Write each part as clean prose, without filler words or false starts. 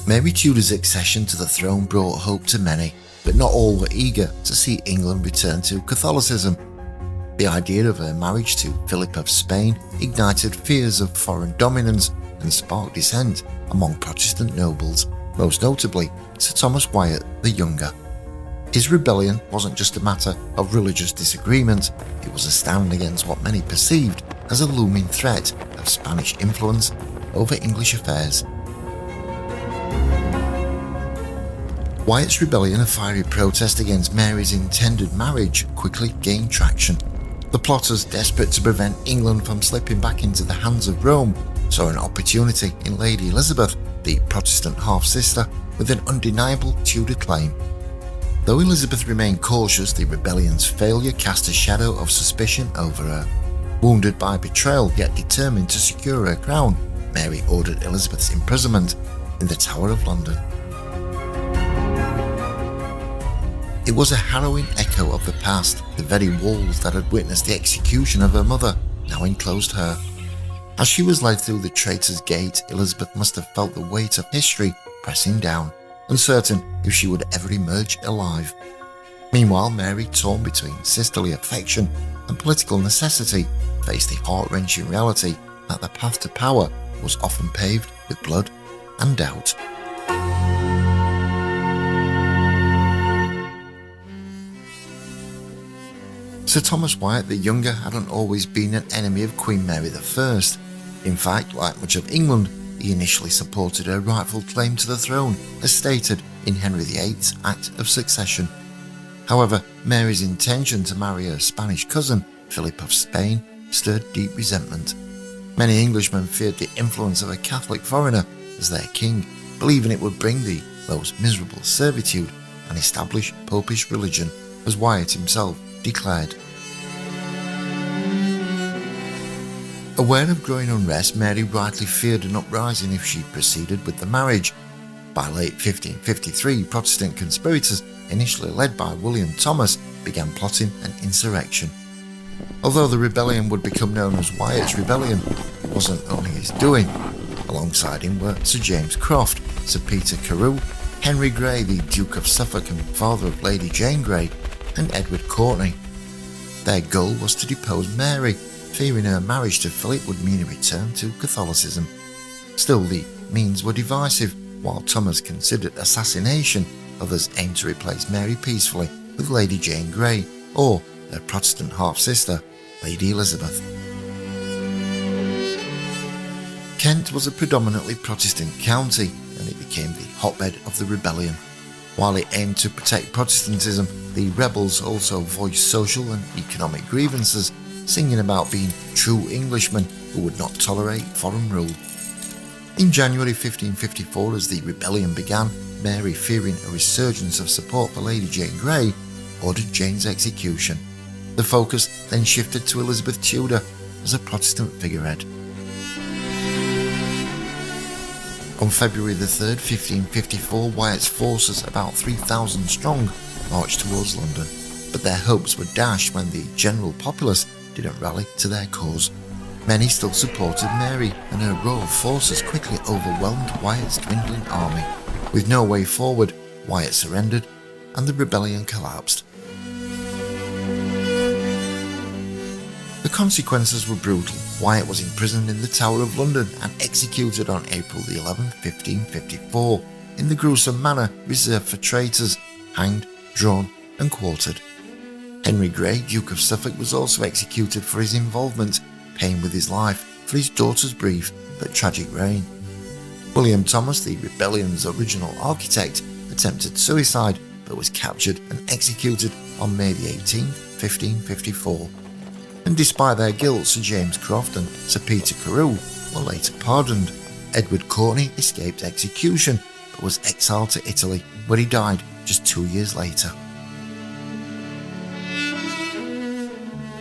Mary Tudor's accession to the throne brought hope to many, but not all were eager to see England return to Catholicism. The idea of her marriage to Philip of Spain ignited fears of foreign dominance and sparked dissent among Protestant nobles, most notably Sir Thomas Wyatt the Younger. His rebellion wasn't just a matter of religious disagreement, it was a stand against what many perceived as a looming threat of Spanish influence over English affairs. Wyatt's rebellion, a fiery protest against Mary's intended marriage, quickly gained traction. The plotters, desperate to prevent England from slipping back into the hands of Rome, saw an opportunity in Lady Elizabeth, the Protestant half-sister, with an undeniable Tudor claim. Though Elizabeth remained cautious, the rebellion's failure cast a shadow of suspicion over her. Wounded by betrayal, yet determined to secure her crown, Mary ordered Elizabeth's imprisonment in the Tower of London. It was a harrowing echo of the past. The very walls that had witnessed the execution of her mother now enclosed her. As she was led through the Traitor's Gate, Elizabeth must have felt the weight of history pressing down, uncertain if she would ever emerge alive. Meanwhile, Mary, torn between sisterly affection and political necessity, faced the heart-wrenching reality that the path to power was often paved with blood and doubt. Sir Thomas Wyatt the Younger hadn't always been an enemy of Queen Mary I. In fact, like much of England, he initially supported her rightful claim to the throne, as stated in Henry VIII's Act of Succession. However, Mary's intention to marry her Spanish cousin, Philip of Spain, stirred deep resentment. Many Englishmen feared the influence of a Catholic foreigner as their king, believing it would bring the most miserable servitude and establish popish religion, as Wyatt himself declared. Aware of growing unrest, Mary rightly feared an uprising if she proceeded with the marriage. By late 1553, Protestant conspirators, initially led by William Thomas, began plotting an insurrection. Although the rebellion would become known as Wyatt's Rebellion, it wasn't only his doing. Alongside him were Sir James Croft, Sir Peter Carew, Henry Grey, the Duke of Suffolk and father of Lady Jane Grey, and Edward Courtenay. Their goal was to depose Mary, fearing her marriage to Philip would mean a return to Catholicism. Still, the means were divisive. While Thomas considered assassination, others aimed to replace Mary peacefully with Lady Jane Grey, or her Protestant half-sister, Lady Elizabeth. Kent was a predominantly Protestant county, and it became the hotbed of the rebellion. While it aimed to protect Protestantism, the rebels also voiced social and economic grievances, singing about being true Englishmen who would not tolerate foreign rule. In January 1554, as the rebellion began, Mary, fearing a resurgence of support for Lady Jane Grey, ordered Jane's execution. The focus then shifted to Elizabeth Tudor as a Protestant figurehead. On February 3, 1554, Wyatt's forces, about 3,000 strong, marched towards London, but their hopes were dashed when the general populace didn't rally to their cause. Many still supported Mary, and her royal forces quickly overwhelmed Wyatt's dwindling army. With no way forward, Wyatt surrendered, and the rebellion collapsed. The consequences were brutal. Wyatt was imprisoned in the Tower of London and executed on April 11, 1554, in the gruesome manner reserved for traitors, hanged, drawn and quartered. Henry Grey, Duke of Suffolk, was also executed for his involvement, paying with his life for his daughter's brief but tragic reign. William Thomas, the rebellion's original architect, attempted suicide but was captured and executed on May 18, 1554. And despite their guilt, Sir James Croft and Sir Peter Carew were later pardoned. Edward Courtenay escaped execution but was exiled to Italy, where he died just 2 years later.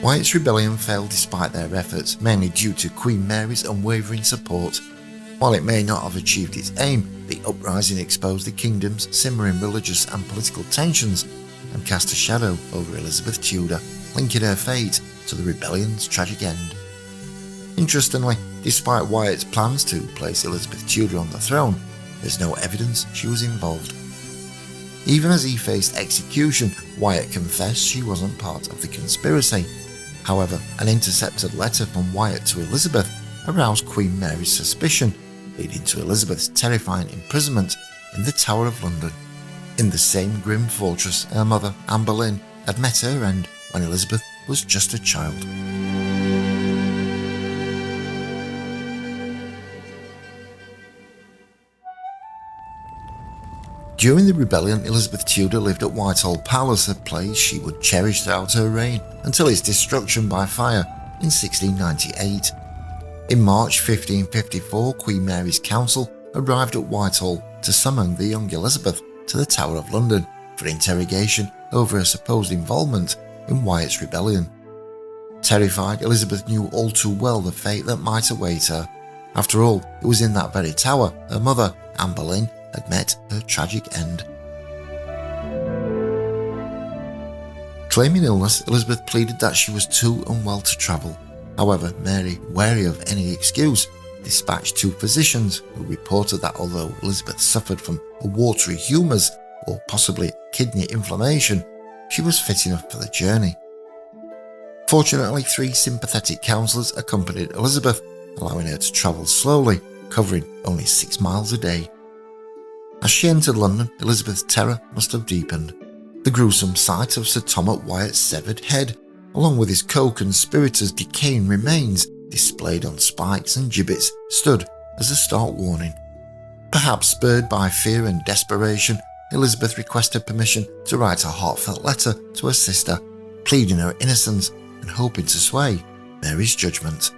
Wyatt's rebellion failed despite their efforts, mainly due to Queen Mary's unwavering support. While it may not have achieved its aim, the uprising exposed the kingdom's simmering religious and political tensions and cast a shadow over Elizabeth Tudor, linking her fate to the rebellion's tragic end. Interestingly, despite Wyatt's plans to place Elizabeth Tudor on the throne, there's no evidence she was involved. Even as he faced execution, Wyatt confessed she wasn't part of the conspiracy. However, an intercepted letter from Wyatt to Elizabeth aroused Queen Mary's suspicion, leading to Elizabeth's terrifying imprisonment in the Tower of London, in the same grim fortress her mother, Anne Boleyn, had met her end when Elizabeth was just a child. During the rebellion, Elizabeth Tudor lived at Whitehall Palace, a place she would cherish throughout her reign until its destruction by fire in 1698. In March 1554, Queen Mary's council arrived at Whitehall to summon the young Elizabeth to the Tower of London for interrogation over her supposed involvement in Wyatt's rebellion. Terrified, Elizabeth knew all too well the fate that might await her. After all, it was in that very tower her mother, Anne Boleyn, had met her tragic end. Claiming illness, Elizabeth pleaded that she was too unwell to travel. However, Mary, wary of any excuse, dispatched 2 physicians who reported that although Elizabeth suffered from a watery humours or possibly kidney inflammation, she was fit enough for the journey. Fortunately, 3 sympathetic counsellors accompanied Elizabeth, allowing her to travel slowly, covering only 6 miles a day. As she entered London, Elizabeth's terror must have deepened. The gruesome sight of Sir Thomas Wyatt's severed head, along with his co-conspirators' decaying remains displayed on spikes and gibbets, stood as a stark warning. Perhaps spurred by fear and desperation, Elizabeth requested permission to write a heartfelt letter to her sister, pleading her innocence and hoping to sway Mary's judgment.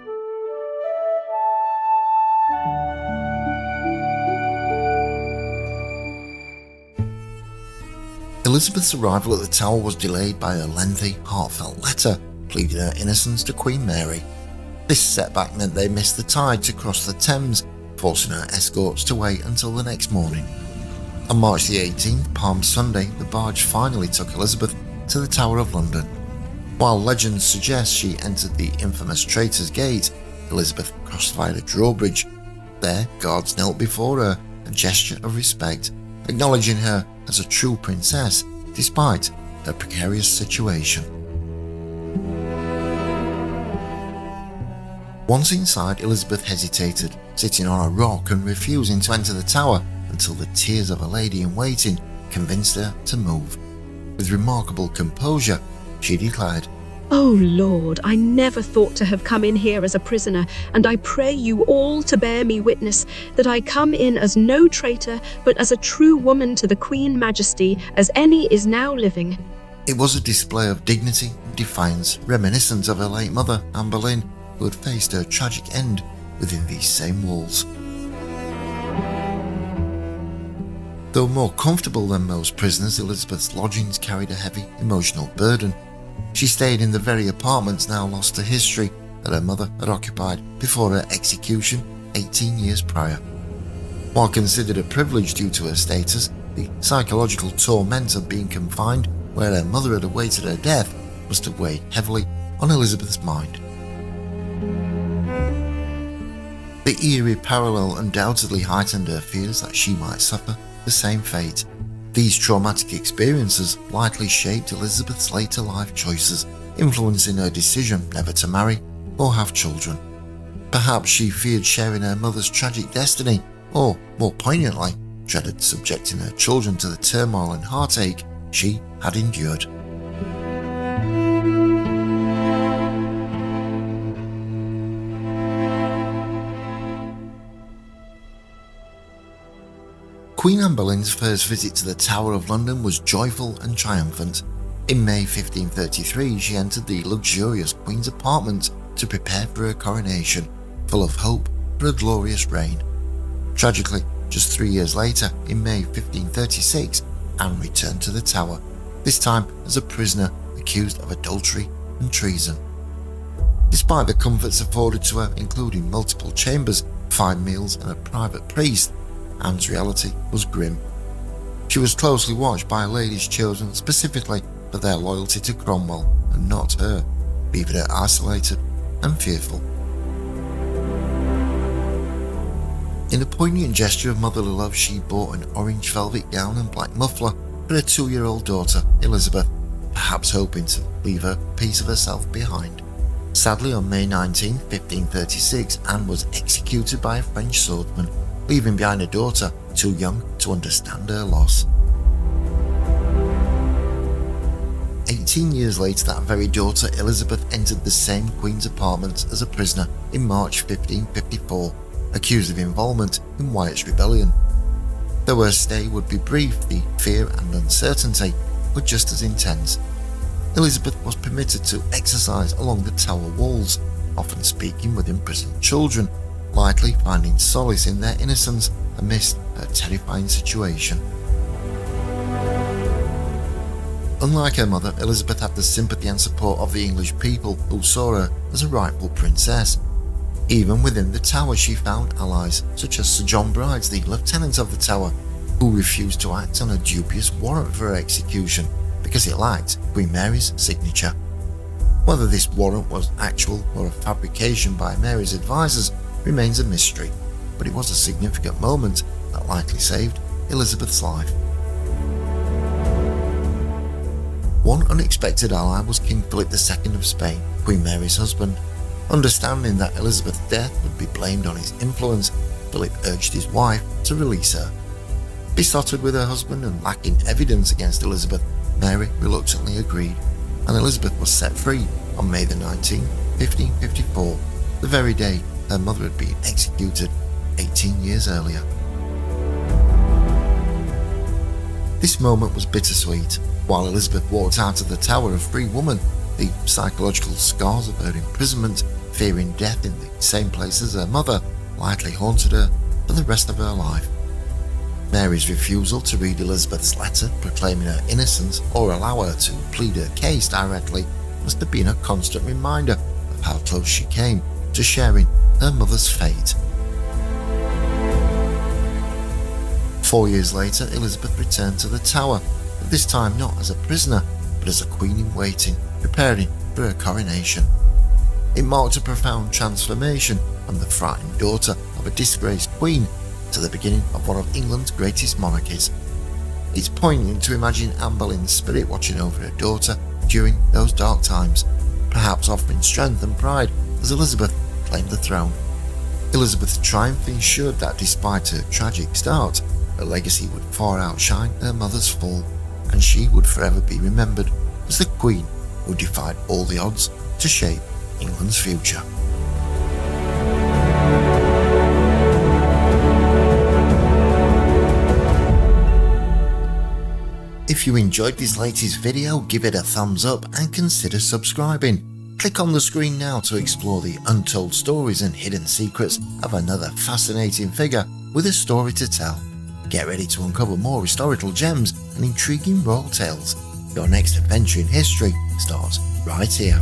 Elizabeth's arrival at the Tower was delayed by a lengthy, heartfelt letter pleading her innocence to Queen Mary. This setback meant they missed the tide to cross the Thames, forcing her escorts to wait until the next morning. On March the 18th, Palm Sunday, the barge finally took Elizabeth to the Tower of London. While legends suggest she entered the infamous Traitor's Gate, Elizabeth crossed via the drawbridge. There, guards knelt before her, a gesture of respect, acknowledging her as a true princess despite her precarious situation. Once inside, Elizabeth hesitated, sitting on a rock and refusing to enter the tower until the tears of a lady in waiting convinced her to move. With remarkable composure, she declared, "Oh Lord, I never thought to have come in here as a prisoner, and I pray you all to bear me witness that I come in as no traitor, but as a true woman to the Queen Majesty, as any is now living." It was a display of dignity and defiance reminiscent of her late mother, Anne Boleyn, who had faced her tragic end within these same walls. Though more comfortable than most prisoners, Elizabeth's lodgings carried a heavy emotional burden. She stayed in the very apartments now lost to history that her mother had occupied before her execution 18 years prior. While considered a privilege due to her status, the psychological torment of being confined where her mother had awaited her death must have weighed heavily on Elizabeth's mind. The eerie parallel undoubtedly heightened her fears that she might suffer the same fate. These traumatic experiences likely shaped Elizabeth's later life choices, influencing her decision never to marry or have children. Perhaps she feared sharing her mother's tragic destiny, or, more poignantly, dreaded subjecting her children to the turmoil and heartache she had endured. Queen Anne Boleyn's first visit to the Tower of London was joyful and triumphant. In May 1533, she entered the luxurious Queen's apartment to prepare for her coronation, full of hope for a glorious reign. Tragically, just 3 years later, in May 1536, Anne returned to the Tower, this time as a prisoner accused of adultery and treason. Despite the comforts afforded to her, including multiple chambers, fine meals and a private priest, Anne's reality was grim. She was closely watched by ladies chosen specifically for their loyalty to Cromwell and not her, leaving her isolated and fearful. In a poignant gesture of motherly love, she bought an orange velvet gown and black muffler for her 2-year-old daughter, Elizabeth, perhaps hoping to leave a piece of herself behind. Sadly, on May 19, 1536, Anne was executed by a French swordsman, leaving behind a daughter too young to understand her loss. 18 years later, that very daughter, Elizabeth, entered the same Queen's apartments as a prisoner in March 1554, accused of involvement in Wyatt's rebellion. Though her stay would be brief, the fear and uncertainty were just as intense. Elizabeth was permitted to exercise along the tower walls, often speaking with imprisoned children, lightly finding solace in their innocence amidst her terrifying situation. Unlike her mother, Elizabeth had the sympathy and support of the English people, who saw her as a rightful princess. Even within the tower, she found allies such as Sir John Brides, the lieutenant of the tower, who refused to act on a dubious warrant for her execution because he liked Queen Mary's signature. Whether this warrant was actual or a fabrication by Mary's advisors remains a mystery, but it was a significant moment that likely saved Elizabeth's life. One unexpected ally was King Philip II of Spain, Queen Mary's husband. Understanding that Elizabeth's death would be blamed on his influence, Philip urged his wife to release her. Besotted with her husband and lacking evidence against Elizabeth, Mary reluctantly agreed, and Elizabeth was set free on May 19, 1554, the very day her mother had been executed 18 years earlier. This moment was bittersweet. While Elizabeth walked out of the tower a free woman, the psychological scars of her imprisonment, fearing death in the same place as her mother, likely haunted her for the rest of her life. Mary's refusal to read Elizabeth's letter proclaiming her innocence or allow her to plead her case directly must have been a constant reminder of how close she came to sharing her mother's fate. 4 years later, Elizabeth returned to the tower, but this time not as a prisoner, but as a queen in waiting, preparing for her coronation. It marked a profound transformation from the frightened daughter of a disgraced queen to the beginning of one of England's greatest monarchies. It's poignant to imagine Anne Boleyn's spirit watching over her daughter during those dark times, perhaps offering strength and pride as Elizabeth claimed the throne. Elizabeth's triumph ensured that despite her tragic start, her legacy would far outshine her mother's fall, and she would forever be remembered as the queen who defied all the odds to shape England's future. If you enjoyed this latest video, give it a thumbs up and consider subscribing. Click on the screen now to explore the untold stories and hidden secrets of another fascinating figure with a story to tell. Get ready to uncover more historical gems and intriguing royal tales. Your next adventure in history starts right here.